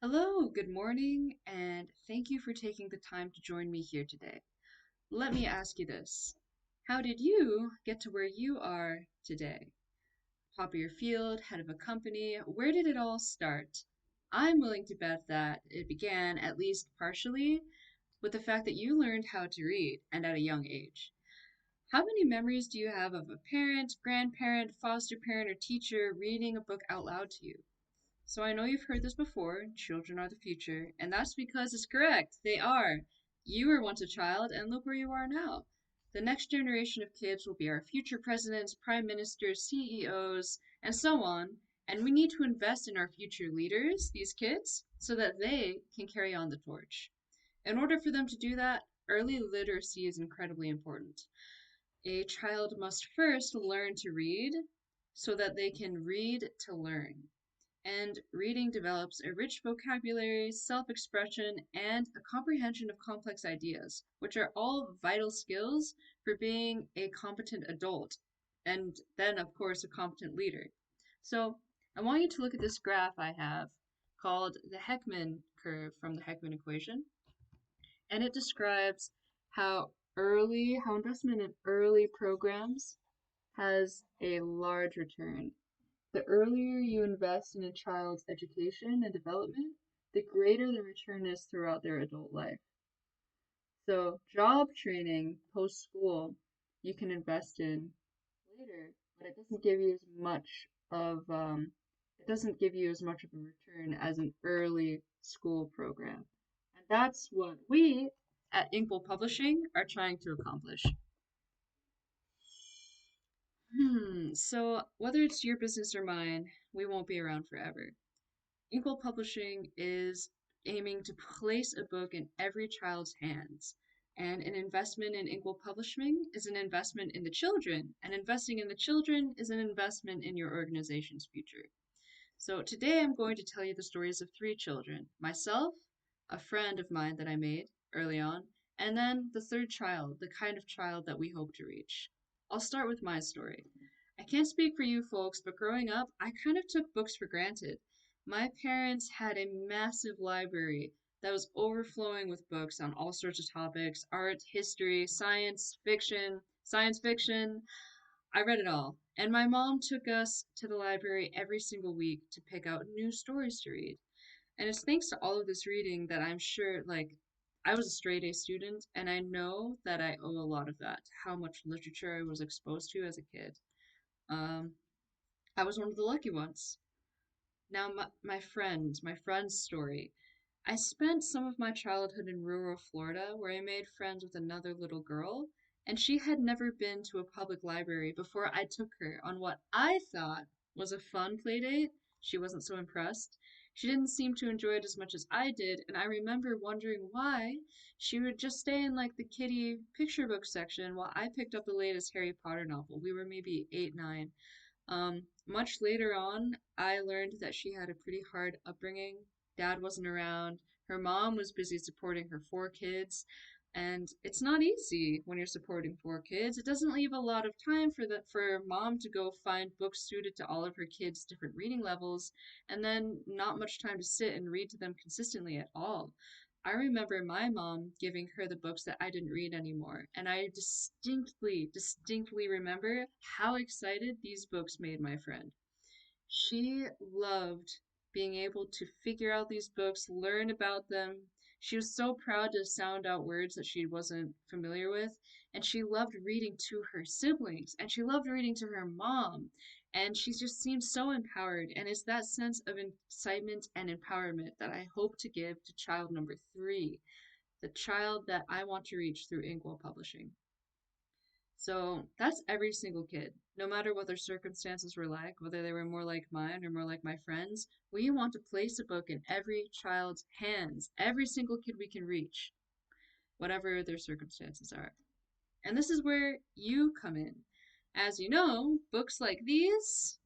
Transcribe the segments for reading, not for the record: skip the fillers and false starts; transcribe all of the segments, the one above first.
Hello, good morning, and thank you for taking the time to join me here today. Let me ask you this. How did you get to where you are today? Top of your field, head of a company, where did it all start? I'm willing to bet that it began, at least partially, with the fact that you learned how to read and at a young age. How many memories do you have of a parent, grandparent, foster parent, or teacher reading a book out loud to you? So I know you've heard this before, children are the future, and that's because it's correct. They are. You were once a child, and look where you are now. The next generation of kids will be our future presidents, prime ministers, CEOs, and so on. And we need to invest in our future leaders, these kids, so that they can carry on the torch. In order for them to do that, early literacy is incredibly important. A child must first learn to read so that they can read to learn. And reading develops a rich vocabulary, self expression, and a comprehension of complex ideas, which are all vital skills for being a competent adult, and then, of course, a competent leader. So, I want you to look at this graph I have called the Heckman curve from the Heckman equation, and it describes how investment in early programs has a large return. The earlier you invest in a child's education and development, the greater the return is throughout their adult life. So, job training post school you can invest in later, but it doesn't give you as much of it doesn't give you as much of a return as an early school program. And that's what we at Inkble Publishing are trying to accomplish. So whether it's your business or mine, we won't be around forever. Inkle Publishing is aiming to place a book in every child's hands. And an investment in Inkle Publishing is an investment in the children, and investing in the children is an investment in your organization's future. So today I'm going to tell you the stories of three children: myself, a friend of mine that I made early on, and then the third child, the kind of child that we hope to reach. I'll start with my story. I can't speak for you folks, but growing up, I kind of took books for granted. My parents had a massive library that was overflowing with books on all sorts of topics: art, history, science fiction. I read it all. And my mom took us to the library every single week to pick out new stories to read. And it's thanks to all of this reading that I'm sure, I was a straight A student, and I know that I owe a lot of that to how much literature I was exposed to as a kid. Um, I was one of the lucky ones. Now, my friend's story. I spent some of my childhood in rural Florida where I made friends with another little girl, and she had never been to a public library before I took her on what I thought was a fun play date. She wasn't so impressed. She didn't seem to enjoy it as much as I did, and I remember wondering why she would just stay in like the kiddie picture book section while I picked up the latest Harry Potter novel. We were maybe 8, 9. Much later on, I learned that she had a pretty hard upbringing. Dad wasn't around. Her mom was busy supporting her four kids, and it's not easy when you're supporting four kids. It doesn't leave a lot of time for mom to go find books suited to all of her kids' different reading levels, and then not much time to sit and read to them consistently at all. I remember my mom giving her the books that I didn't read anymore, and I distinctly remember how excited these books made my friend. She loved being able to figure out these books, learn about them. She was so proud to sound out words that she wasn't familiar with, and she loved reading to her siblings, and she loved reading to her mom, and she just seemed so empowered. And it's that sense of excitement and empowerment that I hope to give to child number three, the child that I want to reach through Inkwell Publishing. So that's every single kid. No matter what their circumstances were like, whether they were more like mine or more like my friends, we want to place a book in every child's hands, every single kid we can reach, whatever their circumstances are. And this is where you come in. As you know, books like these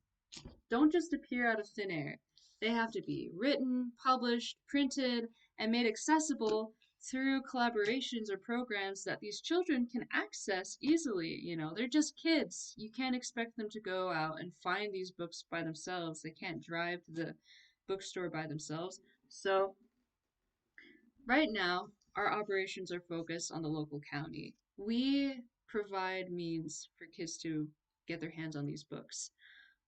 don't just appear out of thin air. They have to be written, published, printed, and made accessible through collaborations or programs that these children can access easily. They're just kids. You can't expect them to go out and find these books by themselves. They can't drive to the bookstore by themselves. So right now, our operations are focused on the local county. We provide means for kids to get their hands on these books.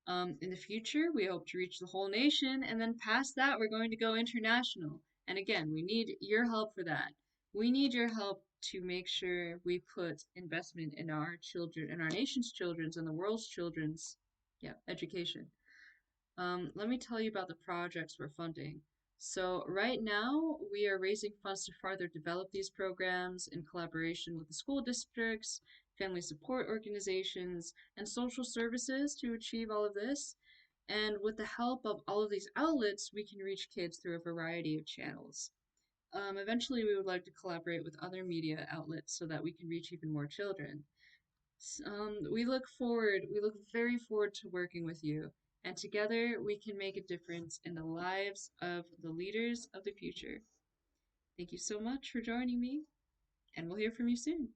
In the future, we hope to reach the whole nation, and then past that, we're going to go international. And again, we need your help for that. We need your help to make sure we put investment in our children, in our nation's children's, and the world's children's, yeah, education. Let me tell you about the projects we're funding. So, right now, we are raising funds to further develop these programs in collaboration with the school districts, family support organizations, and social services to achieve all of this. And with the help of all of these outlets, we can reach kids through a variety of channels. Eventually, we would like to collaborate with other media outlets so that we can reach even more children. We look very forward to working with you, and together we can make a difference in the lives of the leaders of the future. Thank you so much for joining me, and we'll hear from you soon.